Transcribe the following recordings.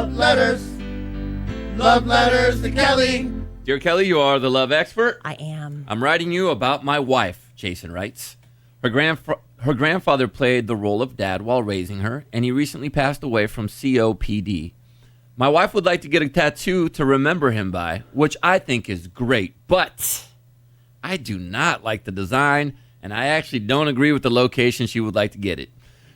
Love letters. Love letters to Kellie. Dear Kellie, you are the love expert. I am. I'm writing you about my wife, Jason writes. Her grandfather played the role of dad while raising her, and he recently passed away from COPD. My wife would like to get a tattoo to remember him by, which I think is great, but I do not like the design, and I actually don't agree with the location she would like to get it.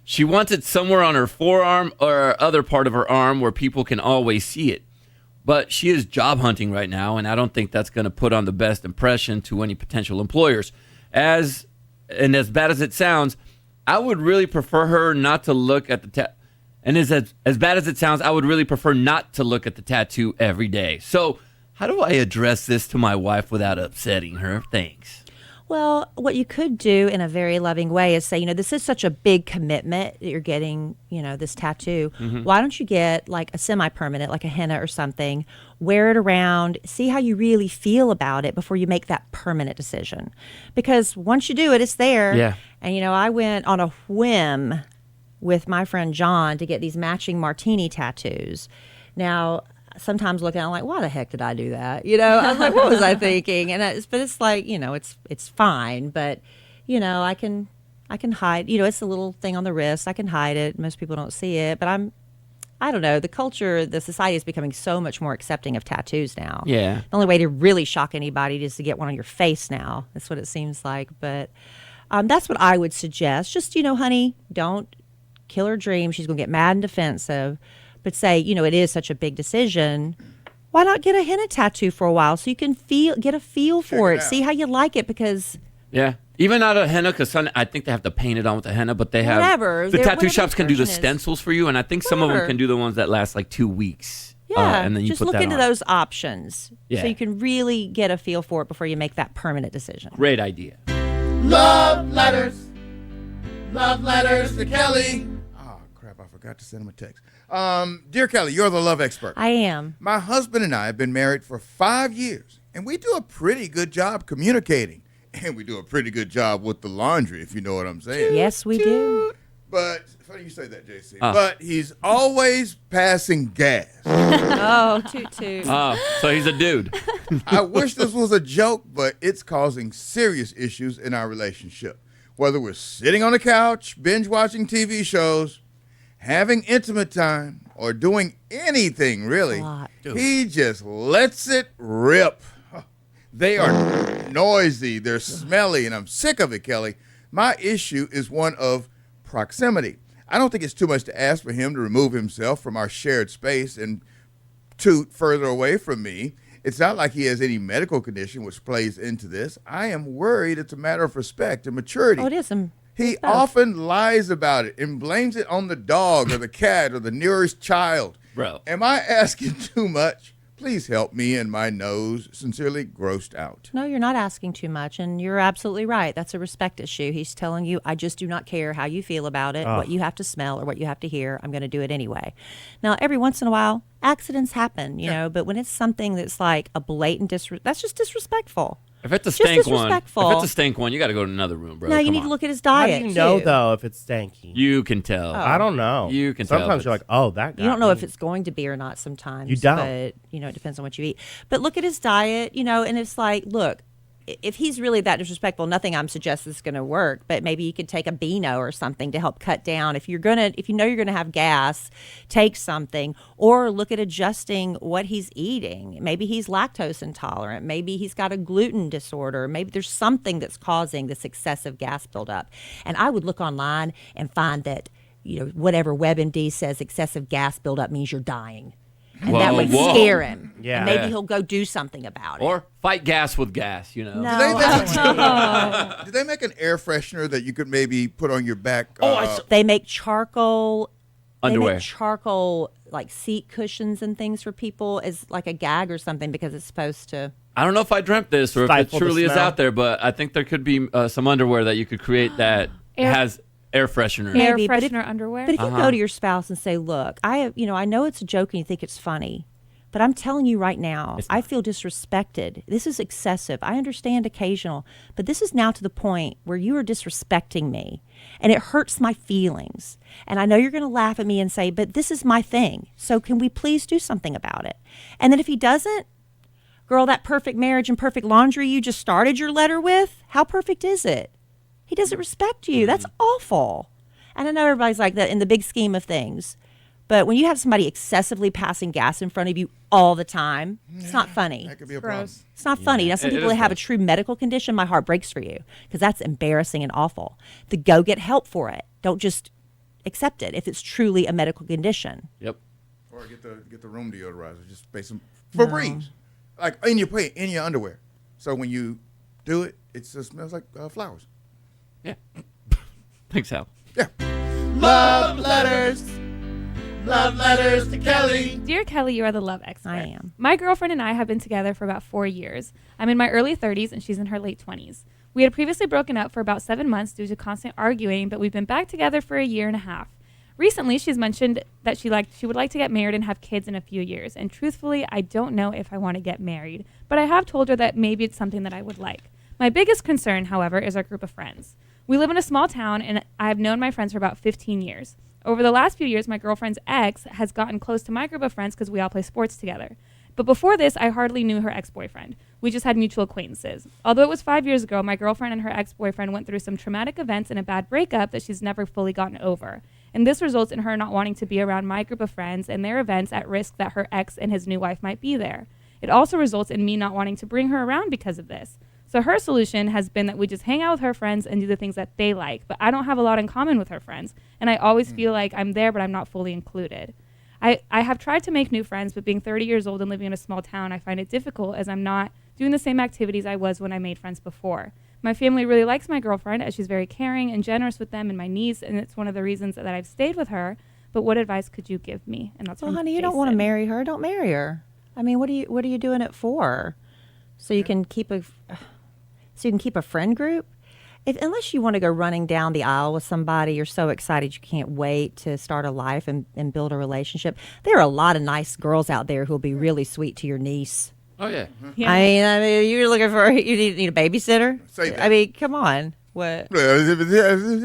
She wants it somewhere on her forearm or other part of her arm where people can always see it. But she is job hunting right now, and I don't think that's going to put on the best impression to any potential employers. As bad as it sounds, I would really prefer her not to look at the And as bad as it sounds, I would really prefer not to look at the tattoo every day. So how do I address this to my wife without upsetting her? Thanks. Well, what you could do in a very loving way is say, this is such a big commitment that you're getting, this tattoo. Mm-hmm. Why don't you get like a semi-permanent, like a henna or something, wear it around, see how you really feel about it before you make that permanent decision. Because once you do it, it's there. Yeah. And, I went on a whim with my friend John to get these matching martini tattoos. Now, sometimes looking, I'm like, why the heck did I do that? I was like, what was I thinking? But it's like, it's fine. But, I can hide, it's a little thing on the wrist. I can hide it. Most people don't see it. But I don't know. The society is becoming so much more accepting of tattoos now. Yeah. The only way to really shock anybody is to get one on your face now. That's what it seems like. But that's what I would suggest. Just, honey, don't kill her dream. She's going to get mad and defensive. But say, it is such a big decision. Why not get a henna tattoo for a while so you can get a feel for it, see how you like it? Because even not a henna, because I think they have to paint it on with a henna, but they have the tattoo shops can do the stencils for you, and I think some of them can do the ones that last like 2 weeks. Yeah, and then you just put look that into on. those options so you can really get a feel for it before you make that permanent decision. Great idea. Love letters. Love letters to Kellie. Oh, crap, I forgot to send him a text. Dear Kellie, you're the love expert. I am. My husband and I have been married for 5 years, and we do a pretty good job communicating. And we do a pretty good job with the laundry, if you know what I'm saying. Yes, we do. But, funny you say that, JC. But he's always passing gas. Oh, toot. Oh, so he's a dude. I wish this was a joke, but it's causing serious issues in our relationship. Whether we're sitting on the couch, binge watching TV shows, having intimate time, or doing anything really, he just lets it rip. They are noisy, they're smelly, and I'm sick of it, Kellie. My issue is one of proximity. I don't think it's too much to ask for him to remove himself from our shared space and toot further away from me. It's not like he has any medical condition which plays into this. I am worried it's a matter of respect and maturity. Oh, it is. He often lies about it and blames it on the dog or the cat or the nearest child. Bro. Am I asking too much? Please help me and my nose. Sincerely, grossed out. No, you're not asking too much, and you're absolutely right. That's a respect issue. He's telling you, I just do not care how you feel about it, what you have to smell or what you have to hear. I'm going to do it anyway. Now, every once in a while, accidents happen, but when it's something that's like a blatant that's just disrespectful. If it's a stank one, you got to go to another room, bro. No, you need to look at his diet. How do you know, though, if it's stanky? You can tell. I don't know. You can tell. Sometimes you're like, oh, that guy. You don't know if it's going to be or not sometimes. You don't. But, it depends on what you eat. But look at his diet, and it's like, look, if he's really that disrespectful, nothing I'm suggesting is going to work, but maybe you could take a Beano or something to help cut down. If you know you're going to have gas, take something, or look at adjusting what he's eating. Maybe he's lactose intolerant. Maybe he's got a gluten disorder. Maybe there's something that's causing this excessive gas buildup. And I would look online and find that, whatever WebMD says excessive gas buildup means you're dying. And that would scare him. Yeah. And maybe he'll go do something about it. Or fight gas with gas, No, Do they make an air freshener that you could maybe put on your back? They make charcoal underwear. They make charcoal like seat cushions and things for people as like a gag or something because it's supposed to. I don't know if I dreamt this or if it truly is out there, but I think there could be some underwear that you could create that has air freshener. Maybe, air freshener underwear. But if you go to your spouse and say, "Look, I know it's a joke and you think it's funny, But I'm telling you right now, It's I not. feel disrespected. This is excessive. I understand occasional, but this is now to the point where you are disrespecting me, and it hurts my feelings. And I know you're going to laugh at me and say, but this is my thing. So can we please do something about it? And then if he doesn't, girl, that perfect marriage and perfect laundry you just started your letter with, how perfect is it? He doesn't respect you. That's awful. And I know everybody's like that in the big scheme of things. But when you have somebody excessively passing gas in front of you all the time, it's not funny. That could be a Gross. It's not funny. Now, some It people is that have a gross. true medical condition, my heart breaks for you because that's embarrassing and awful. Go get help for it. Don't just accept it if it's truly a medical condition. Yep. problem. Or get the room deodorizer. Just spray some Febreze, like in your underwear. So when you do it, it just smells like flowers. Yeah. Thanks, Al. Yeah. Love letters. Love letters to Kellie. Dear Kellie, you are the love expert. I am. My girlfriend and I have been together for about 4 years. I'm in my early 30s and she's in her late 20s. We had previously broken up for about 7 months due to constant arguing, but we've been back together for a year and a half. Recently, she's mentioned that she would like to get married and have kids in a few years. And truthfully, I don't know if I want to get married, but I have told her that maybe it's something that I would like. My biggest concern, however, is our group of friends. We live in a small town, and I have known my friends for about 15 years. Over the last few years, my girlfriend's ex has gotten close to my group of friends because we all play sports together. But before this, I hardly knew her ex-boyfriend. We just had mutual acquaintances. Although it was 5 years ago, my girlfriend and her ex-boyfriend went through some traumatic events and a bad breakup that she's never fully gotten over. And this results in her not wanting to be around my group of friends and their events at risk that her ex and his new wife might be there. It also results in me not wanting to bring her around because of this. So her solution has been that we just hang out with her friends and do the things that they like. But I don't have a lot in common with her friends. And I always feel like I'm there, but I'm not fully included. I have tried to make new friends, but being 30 years old and living in a small town, I find it difficult as I'm not doing the same activities I was when I made friends before. My family really likes my girlfriend as she's very caring and generous with them and my niece, and it's one of the reasons that I've stayed with her. But what advice could you give me? And that's Well, from honey, you don't want to Jason. marry her. Don't marry her. I mean, what are you doing it for? So you can keep a friend group? Unless you want to go running down the aisle with somebody, you're so excited you can't wait to start a life and build a relationship. There are a lot of nice girls out there who'll be really sweet to your niece. Oh, yeah. Yeah. I mean, you're looking for you need a babysitter. Say that. I mean, come on. What? It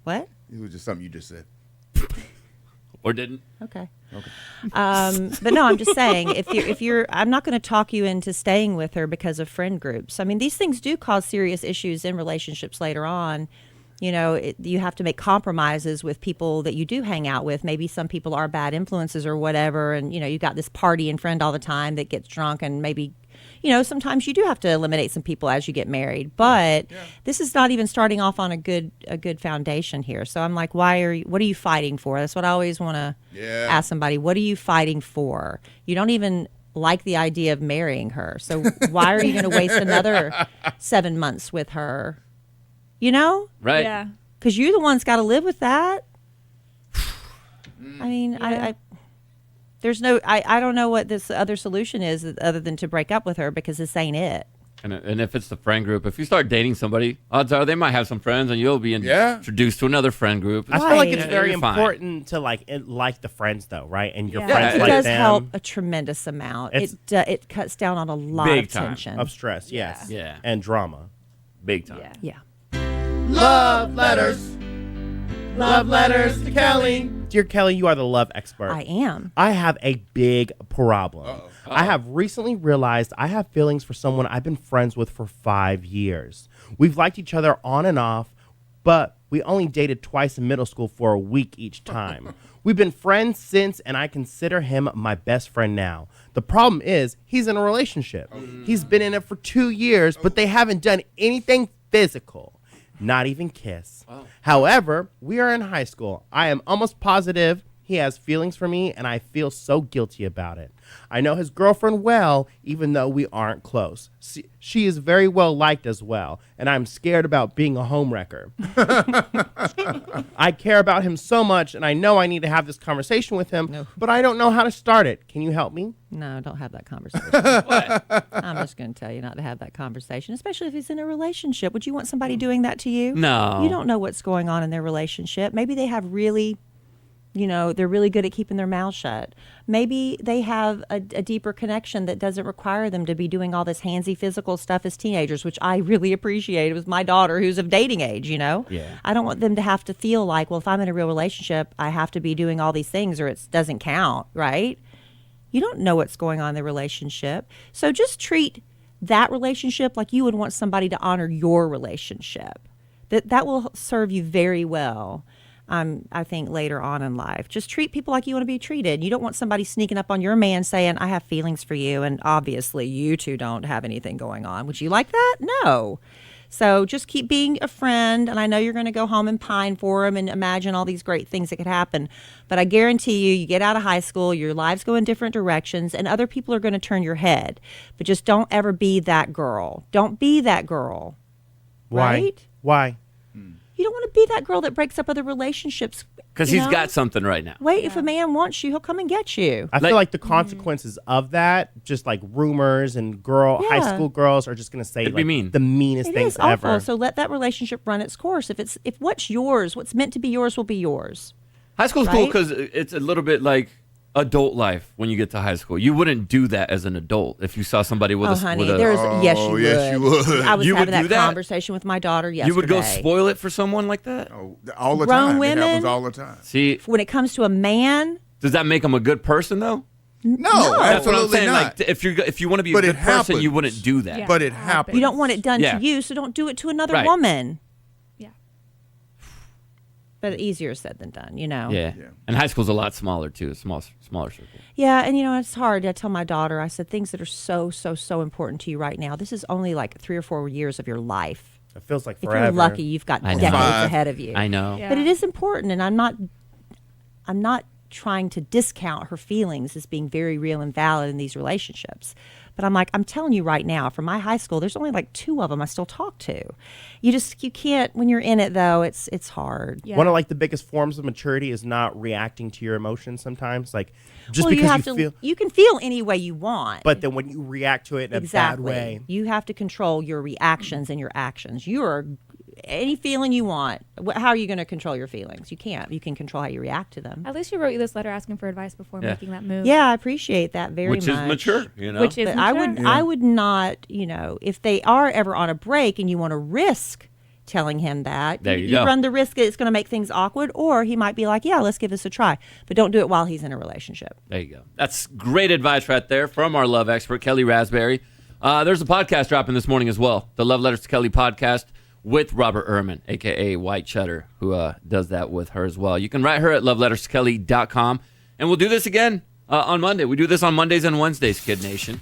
What? was just something you just said. Or didn't. Okay. But no, I'm just saying, if you're, I'm not going to talk you into staying with her because of friend groups. I mean, these things do cause serious issues in relationships later on. You know, you have to make compromises with people that you do hang out with. Maybe some people are bad influences or whatever, and you know, you got this partying friend all the time that gets drunk, and maybe, you know, sometimes you do have to eliminate some people as you get married. But this is not even starting off on a good foundation here. So I'm like, what are you fighting for? That's what I always want to ask somebody. What are you fighting for? You don't even like the idea of marrying her. So why are you going to waste another 7 months with her? You know? Right. Yeah. Because you're the one's got to live with that. I mean, Yeah. I don't know what this other solution is other than to break up with her because this ain't it. And if it's the friend group, if you start dating somebody, odds are they might have some friends and you'll be introduced to another friend group. I feel like Right. it's very You're fine. important to like the friends though, right? And your Yeah. friends It like does them help a tremendous amount. It's- It cuts down on a lot Big of time. tension. of stress, yes, Yeah. and drama. Big time. Yeah. Yeah. Love letters. Love letters to Kellie. Dear Kellie, you are the love expert. I am. I have a big problem. I have recently realized I have feelings for someone I've been friends with for 5 years. We've liked each other on and off, but we only dated twice in middle school for a week each time. We've been friends since, and I consider him my best friend now. The problem is, he's in a relationship. He's been in it for 2 years, but they haven't done anything physical. Not even kiss. However, we are in high school. I am almost positive he has feelings for me, and I feel so guilty about it. I know his girlfriend well, even though we aren't close. She is very well liked as well, and I'm scared about being a homewrecker. I care about him so much, and I know I need to have this conversation with him, but I don't know how to start it. Can you help me? No, don't have that conversation. I'm just going to tell you not to have that conversation, especially if he's in a relationship. Would you want somebody doing that to you? No. You don't know what's going on in their relationship. Maybe they have really They're really good at keeping their mouth shut. Maybe they have a deeper connection that doesn't require them to be doing all this handsy physical stuff as teenagers, which I really appreciate with my daughter who's of dating age, Yeah. I don't want them to have to feel like, well, if I'm in a real relationship, I have to be doing all these things or it doesn't count, right? You don't know what's going on in the relationship. So just treat that relationship like you would want somebody to honor your relationship. That will serve you very well. I think later on in life, just treat people like you want to be treated. You don't want somebody sneaking up on your man saying, I have feelings for you. And obviously you two don't have anything going on. Would you like that? No. So just keep being a friend. And I know you're going to go home and pine for him and imagine all these great things that could happen. But I guarantee you get out of high school, your lives go in different directions and other people are going to turn your head. But just don't ever be that girl. Don't be that girl. Why? Right? Why? You don't want to be that girl that breaks up other relationships. Because he's got something right now. Wait, if a man wants you, he'll come and get you. I feel like the consequences of that, just like rumors and high school girls are just going to say It'd be mean. the meanest It things is awful. ever. So let that relationship run its course. If what's yours, what's meant to be yours will be yours. High school's cool Right? because it's a little bit like adult life when you get to high school. You wouldn't do that as an adult if you saw somebody with honey, with a there's yes, you would. I was You would having do that that? conversation with my daughter yesterday. you would go spoil it for someone like that? Oh, all the Grown time. It women- happens all the time. See, When it comes to a man, does that make him a good person though? No, That's what I'm absolutely saying. not. Like, if you want to be a But good it person, happens. you wouldn't do that. Yeah. But it Happens. happens. you don't want it done Yeah. to you, so don't do it to another Right. woman. Yeah. But easier said than done, Yeah. Yeah. And high school's a lot smaller too. Smaller circle. Yeah, and it's hard. I tell my daughter, I said, things that are so, so, so important to you right now, this is only like 3 or 4 years of your life. It feels like If forever. you're lucky, you've got I know. decades 5. ahead of you. I know. Yeah. But it is important, and I'm not trying to discount her feelings as being very real and valid in these relationships. But I'm telling you right now, from my high school, there's only like 2 of them I still talk to. You can't, when you're in it though, it's hard. Yeah. One of the biggest forms of maturity is not reacting to your emotions sometimes. Like just Well, because you feel, you can feel any way you want. but then when you react to it in a bad way. You have to control your reactions and your actions. You are any feeling you want. How are you going to control your feelings? You can't. You can control how you react to them. At least you wrote you this letter asking for advice before Yeah. making that move. Yeah, I appreciate that very Which much. is mature, you know. Which is But mature. I would not, if they are ever on a break and you want to risk telling him that, There you go. run the risk that it's going to make things awkward, or he might be like, yeah, let's give this a try. But don't do it while he's in a relationship. There you go. That's great advice right there from our love expert, Kellie Raspberry. There's a podcast dropping this morning as well. The Love Letters to Kellie podcast with Robert Ehrman, a.k.a. White Cheddar, who does that with her as well. You can write her at loveletterstokelly.com. And we'll do this again on Monday. We do this on Mondays and Wednesdays, Kid Nation.